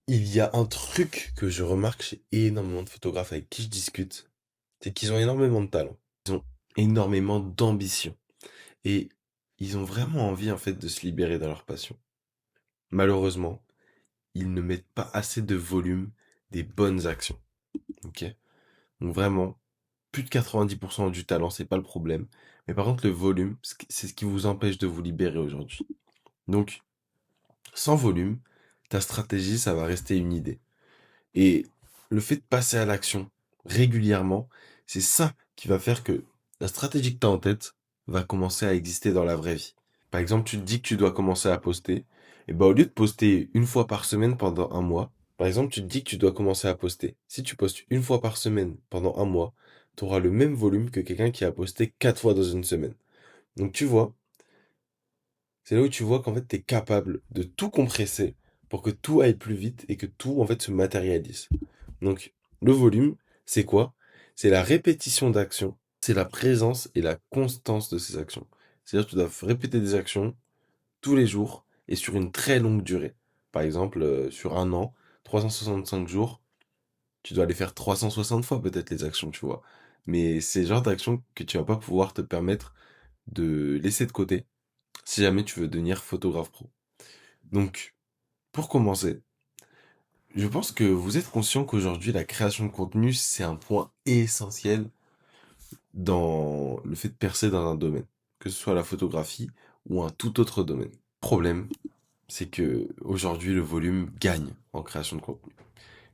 Il y a un truc que je remarque chez énormément de photographes avec qui je discute, c'est qu'ils ont énormément de talent. Ils ont énormément d'ambition. Et ils ont vraiment envie, en fait, de se libérer dans leur passion. Malheureusement, ils ne mettent pas assez de volume des bonnes actions. Ok? Donc vraiment, plus de 90% du talent, c'est pas le problème. Mais par contre, le volume, c'est ce qui vous empêche de vous libérer aujourd'hui. Donc, sans volume, ta stratégie, ça va rester une idée. Et le fait de passer à l'action régulièrement, c'est ça qui va faire que la stratégie que tu as en tête va commencer à exister dans la vraie vie. Par exemple, tu te dis que tu dois commencer à poster, et ben au lieu de poster une fois par semaine pendant un mois, par exemple, tu te dis que tu dois commencer à poster. Si tu postes une fois par semaine pendant un mois, tu auras le même volume que quelqu'un qui a posté 4 fois dans une semaine. Donc tu vois, c'est là où tu vois qu'en fait, tu es capable de tout compresser pour que tout aille plus vite et que tout, en fait, se matérialise. Donc, le volume, c'est quoi? C'est la répétition d'actions, c'est la présence et la constance de ces actions. C'est-à-dire que tu dois répéter des actions tous les jours et sur une très longue durée. Par exemple, sur un an, 365 jours, tu dois les faire 360 fois peut-être les actions, tu vois. Mais c'est le genre d'actions que tu vas pas pouvoir te permettre de laisser de côté si jamais tu veux devenir photographe pro. Donc, pour commencer, je pense que vous êtes conscient qu'aujourd'hui, la création de contenu, c'est un point essentiel dans le fait de percer dans un domaine, que ce soit la photographie ou un tout autre domaine. Le problème, c'est que aujourd'hui, le volume gagne en création de contenu.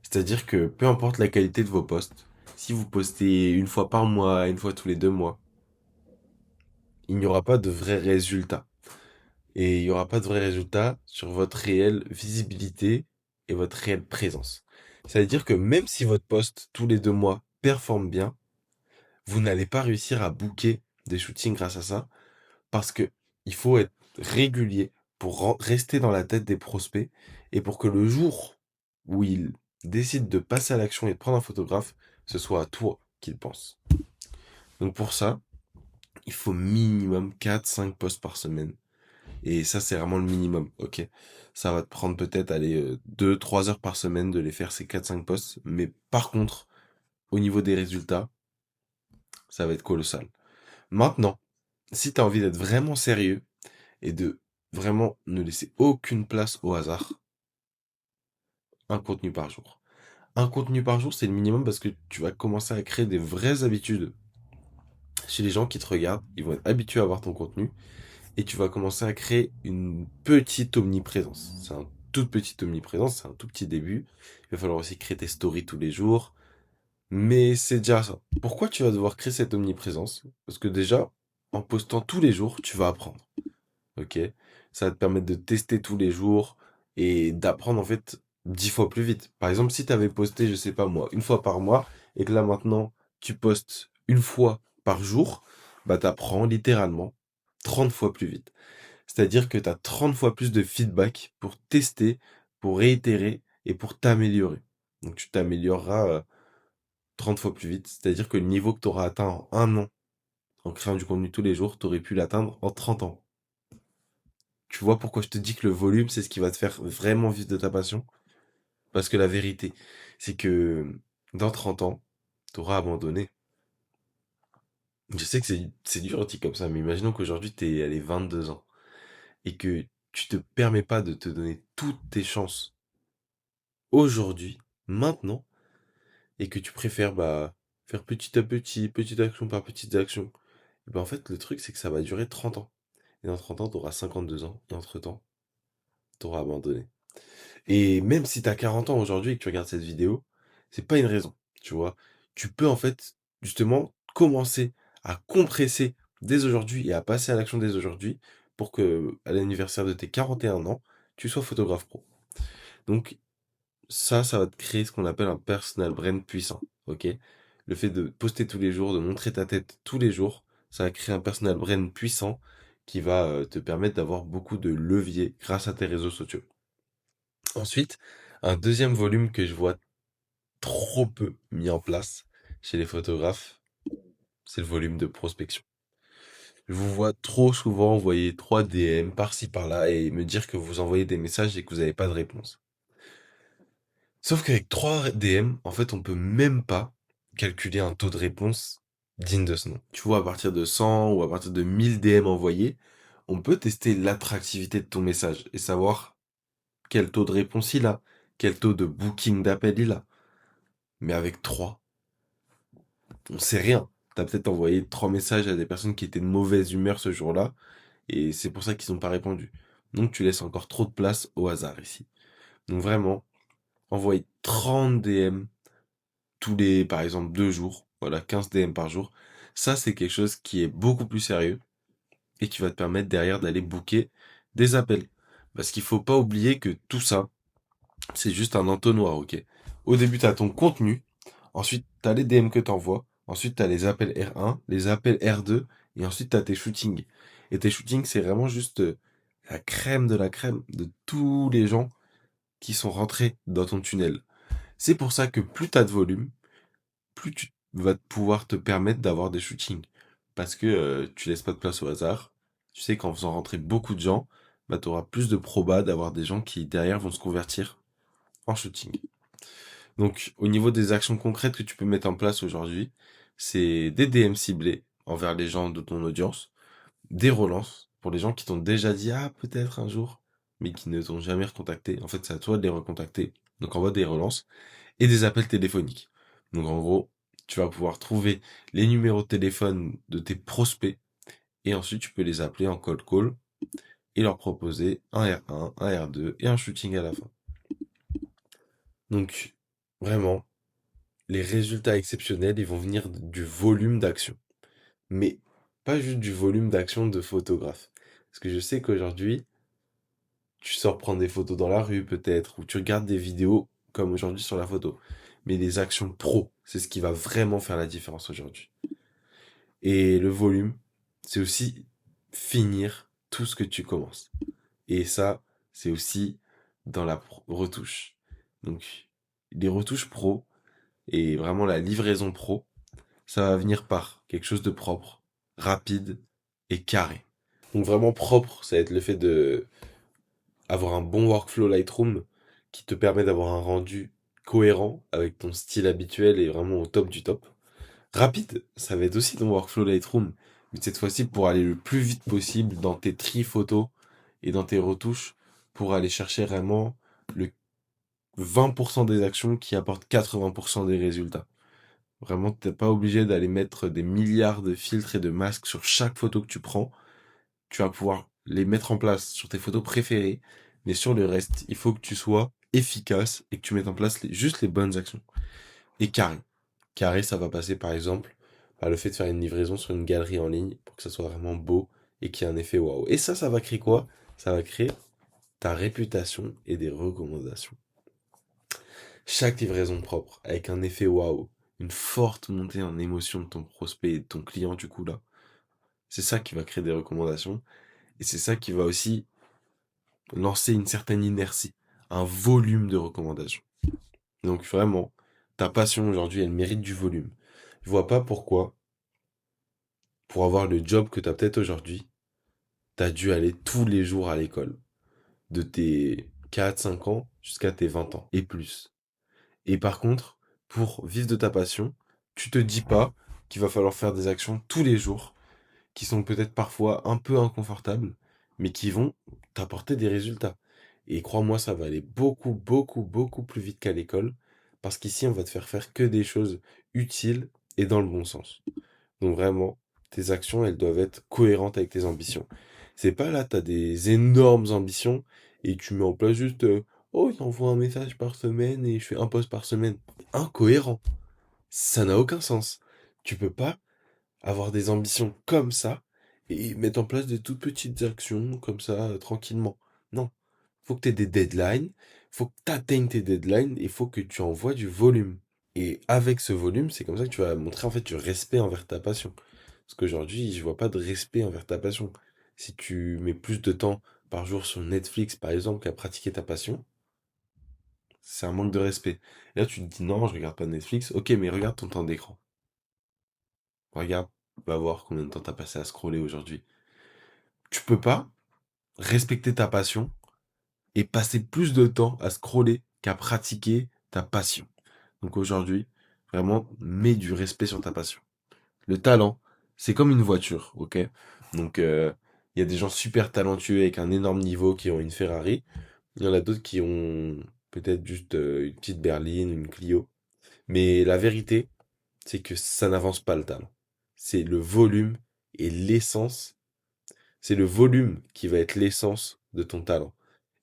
C'est-à-dire que peu importe la qualité de vos posts, si vous postez une fois par mois, une fois tous les 2 mois, il n'y aura pas de vrais résultats. Et il n'y aura pas de vrais résultats sur votre réelle visibilité et votre réelle présence. Ça veut dire que même si votre post tous les 2 mois performe bien, vous n'allez pas réussir à booker des shootings grâce à ça, parce que il faut être régulier pour rester dans la tête des prospects et pour que le jour où ils décident de passer à l'action et de prendre un photographe, ce soit à toi qu'ils pensent. Donc pour ça, il faut minimum 4-5 posts par semaine. Et ça, c'est vraiment le minimum, ok? Ça va te prendre peut-être, allez, 2-3 heures par semaine de les faire ces 4-5 posts. Mais par contre, au niveau des résultats, ça va être colossal. Maintenant, si tu as envie d'être vraiment sérieux et de vraiment ne laisser aucune place au hasard, un contenu par jour. Un contenu par jour, c'est le minimum parce que tu vas commencer à créer des vraies habitudes chez les gens qui te regardent. Ils vont être habitués à voir ton contenu et tu vas commencer à créer une petite omniprésence. C'est un toute petite omniprésence, c'est un tout petit début. Il va falloir aussi créer tes stories tous les jours, mais c'est déjà ça. Pourquoi tu vas devoir créer cette omniprésence? Parce que déjà, en postant tous les jours, tu vas apprendre. Ok? Ça va te permettre de tester tous les jours et d'apprendre en fait 10 fois plus vite. Par exemple, si tu avais posté, je sais pas moi, une fois par mois et que là maintenant tu postes une fois par jour, bah t'apprends littéralement 30 fois plus vite. C'est-à-dire que tu as 30 fois plus de feedback pour tester, pour réitérer et pour t'améliorer. Donc tu t'amélioreras 30 fois plus vite. C'est-à-dire que le niveau que tu auras atteint en un an en créant du contenu tous les jours, tu aurais pu l'atteindre en 30 ans. Tu vois pourquoi je te dis que le volume, c'est ce qui va te faire vraiment vivre de ta passion? Parce que la vérité, c'est que dans 30 ans, tu auras abandonné. Je sais que c'est dur dit comme ça, mais imaginons qu'aujourd'hui, tu es allé 22 ans et que tu te permets pas de te donner toutes tes chances aujourd'hui, maintenant, et que tu préfères bah, faire petit à petit, petite action par petite action. Et ben en fait, le truc, c'est que ça va durer 30 ans. Et dans 30 ans, tu auras 52 ans, et entre-temps, tu auras abandonné. Et même si tu as 40 ans aujourd'hui et que tu regardes cette vidéo, c'est pas une raison, tu vois. Tu peux en fait, justement, commencer à compresser dès aujourd'hui et à passer à l'action dès aujourd'hui pour que, à l'anniversaire de tes 41 ans, tu sois photographe pro. Donc, ça va te créer ce qu'on appelle un personal brand puissant, ok? Le fait de poster tous les jours, de montrer ta tête tous les jours, ça va créer un personal brand puissant qui va te permettre d'avoir beaucoup de leviers grâce à tes réseaux sociaux. Ensuite, un deuxième volume que je vois trop peu mis en place chez les photographes, c'est le volume de prospection. Je vous vois trop souvent envoyer 3 DM par-ci par-là et me dire que vous envoyez des messages et que vous n'avez pas de réponse. Sauf qu'avec 3 DM, en fait, on peut même pas calculer un taux de réponse digne de ce nom. Tu vois, à partir de 100 ou à partir de 1000 DM envoyés, on peut tester l'attractivité de ton message et savoir quel taux de réponse il a, quel taux de booking d'appel il a. Mais avec 3, on sait rien. T'as peut-être envoyé 3 messages à des personnes qui étaient de mauvaise humeur ce jour-là, et c'est pour ça qu'ils n'ont pas répondu. Donc tu laisses encore trop de place au hasard ici. Donc vraiment, envoyer 30 DM tous les, par exemple, 2 jours, voilà, 15 DM par jour, ça c'est quelque chose qui est beaucoup plus sérieux et qui va te permettre derrière d'aller booker des appels. Parce qu'il faut pas oublier que tout ça, c'est juste un entonnoir, ok? Au début, tu as ton contenu, ensuite, tu as les DM que tu envoies, ensuite, tu as les appels R1, les appels R2, et ensuite, tu as tes shootings. Et tes shootings, c'est vraiment juste la crème de la crème de tous les gens qui sont rentrés dans ton tunnel. C'est pour ça que plus tu as de volume, plus tu vas pouvoir te permettre d'avoir des shootings. Parce que tu laisses pas de place au hasard. Tu sais qu'en faisant rentrer beaucoup de gens, bah, tu auras plus de proba d'avoir des gens qui derrière vont se convertir en shooting. Donc au niveau des actions concrètes que tu peux mettre en place aujourd'hui, c'est des DM ciblés envers les gens de ton audience, des relances pour les gens qui t'ont déjà dit ah peut-être un jour, mais qui ne t'ont jamais recontacté. En fait, c'est à toi de les recontacter. Donc envoie des relances et des appels téléphoniques. Donc en gros, tu vas pouvoir trouver les numéros de téléphone de tes prospects et ensuite tu peux les appeler en cold call et leur proposer un R1, un R2 et un shooting à la fin. Donc vraiment, les résultats exceptionnels, ils vont venir du volume d'action. Mais pas juste du volume d'action de photographe. Parce que je sais qu'aujourd'hui, tu sors prendre des photos dans la rue peut-être, ou tu regardes des vidéos comme aujourd'hui sur la photo. Mais les actions pro, c'est ce qui va vraiment faire la différence aujourd'hui. Et le volume, c'est aussi finir tout ce que tu commences. Et ça, c'est aussi dans la retouche. Donc, les retouches pro et vraiment la livraison pro, ça va venir par quelque chose de propre, rapide et carré. Donc vraiment propre, ça va être le fait de avoir un bon workflow Lightroom qui te permet d'avoir un rendu cohérent avec ton style habituel et vraiment au top du top. Rapide, ça va être aussi ton workflow Lightroom, mais cette fois-ci pour aller le plus vite possible dans tes tri photos et dans tes retouches pour aller chercher vraiment le 20% des actions qui apportent 80% des résultats. Vraiment, t'es pas obligé d'aller mettre des milliards de filtres et de masques sur chaque photo que tu prends. Tu vas pouvoir les mettre en place sur tes photos préférées, mais sur le reste, il faut que tu sois efficace et que tu mettes en place juste les bonnes actions. Et carré. Carré, ça va passer par exemple par le fait de faire une livraison sur une galerie en ligne pour que ça soit vraiment beau et qu'il y ait un effet waouh. Et ça va créer quoi? Ça va créer ta réputation et des recommandations. Chaque livraison propre, avec un effet waouh, une forte montée en émotion de ton prospect et de ton client du coup là, c'est ça qui va créer des recommandations et c'est ça qui va aussi lancer une certaine inertie, un volume de recommandations. Donc vraiment, ta passion aujourd'hui, elle mérite du volume. Je vois pas pourquoi, pour avoir le job que tu as peut-être aujourd'hui, tu as dû aller tous les jours à l'école, de tes 4, 5 ans jusqu'à tes 20 ans et plus. Et par contre, pour vivre de ta passion, tu te dis pas qu'il va falloir faire des actions tous les jours, qui sont peut-être parfois un peu inconfortables, mais qui vont t'apporter des résultats. Et crois-moi, ça va aller beaucoup, beaucoup, beaucoup plus vite qu'à l'école, parce qu'ici, on va te faire faire que des choses utiles et dans le bon sens. Donc vraiment, tes actions, elles doivent être cohérentes avec tes ambitions. C'est pas là, t'as des énormes ambitions et tu mets en place juste, oh, j'envoie un message par semaine et je fais un post par semaine. Incohérent. Ça n'a aucun sens. Tu peux pas avoir des ambitions comme ça et mettre en place des toutes petites actions comme ça, tranquillement. Non. Faut que tu aies des deadlines, faut que tu atteignes tes deadlines et faut que tu envoies du volume. Et avec ce volume, c'est comme ça que tu vas montrer en fait du respect envers ta passion. Parce qu'aujourd'hui, je vois pas de respect envers ta passion. Si tu mets plus de temps par jour sur Netflix, par exemple, qu'à pratiquer ta passion, c'est un manque de respect. Et là, tu te dis non, je regarde pas Netflix. Ok, mais regarde ton temps d'écran. Regarde, va voir combien de temps t'as passé à scroller aujourd'hui. Tu peux pas respecter ta passion et passer plus de temps à scroller qu'à pratiquer ta passion. Donc aujourd'hui, vraiment, mets du respect sur ta passion. Le talent, c'est comme une voiture, ok? Donc, il y a des gens super talentueux avec un énorme niveau qui ont une Ferrari. Il y en a d'autres qui ont peut-être juste une petite berline, une Clio. Mais la vérité, c'est que ça n'avance pas le talent. C'est le volume et l'essence. C'est le volume qui va être l'essence de ton talent.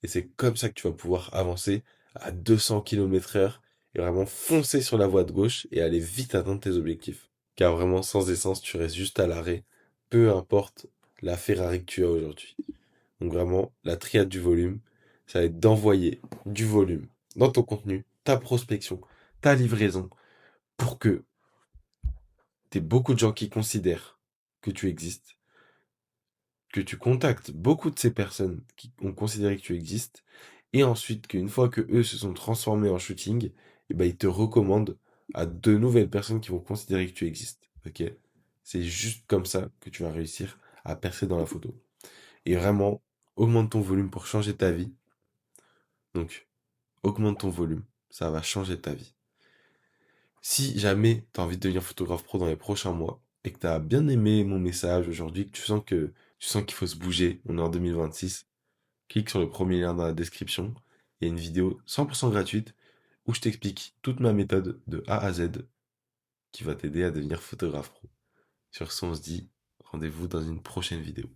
Et c'est comme ça que tu vas pouvoir avancer à 200 km/h et vraiment foncer sur la voie de gauche et aller vite atteindre tes objectifs. Car vraiment, sans essence, tu restes juste à l'arrêt, peu importe la Ferrari que tu as aujourd'hui. Donc vraiment, la triade du volume, ça va être d'envoyer du volume dans ton contenu, ta prospection, ta livraison, pour que tu aies beaucoup de gens qui considèrent que tu existes, que tu contactes beaucoup de ces personnes qui ont considéré que tu existes, et ensuite qu'une fois que eux se sont transformés en shooting, eh ben, ils te recommandent à de nouvelles personnes qui vont considérer que tu existes. Ok? C'est juste comme ça que tu vas réussir à percer dans la photo. Et vraiment, augmente ton volume pour changer ta vie. Donc, augmente ton volume, ça va changer ta vie. Si jamais tu as envie de devenir photographe pro dans les prochains mois et que tu as bien aimé mon message aujourd'hui, que tu sens qu'il faut se bouger, on est en 2026, clique sur le premier lien dans la description. Il y a une vidéo 100% gratuite où je t'explique toute ma méthode de A à Z qui va t'aider à devenir photographe pro. Sur ce, on se dit rendez-vous dans une prochaine vidéo.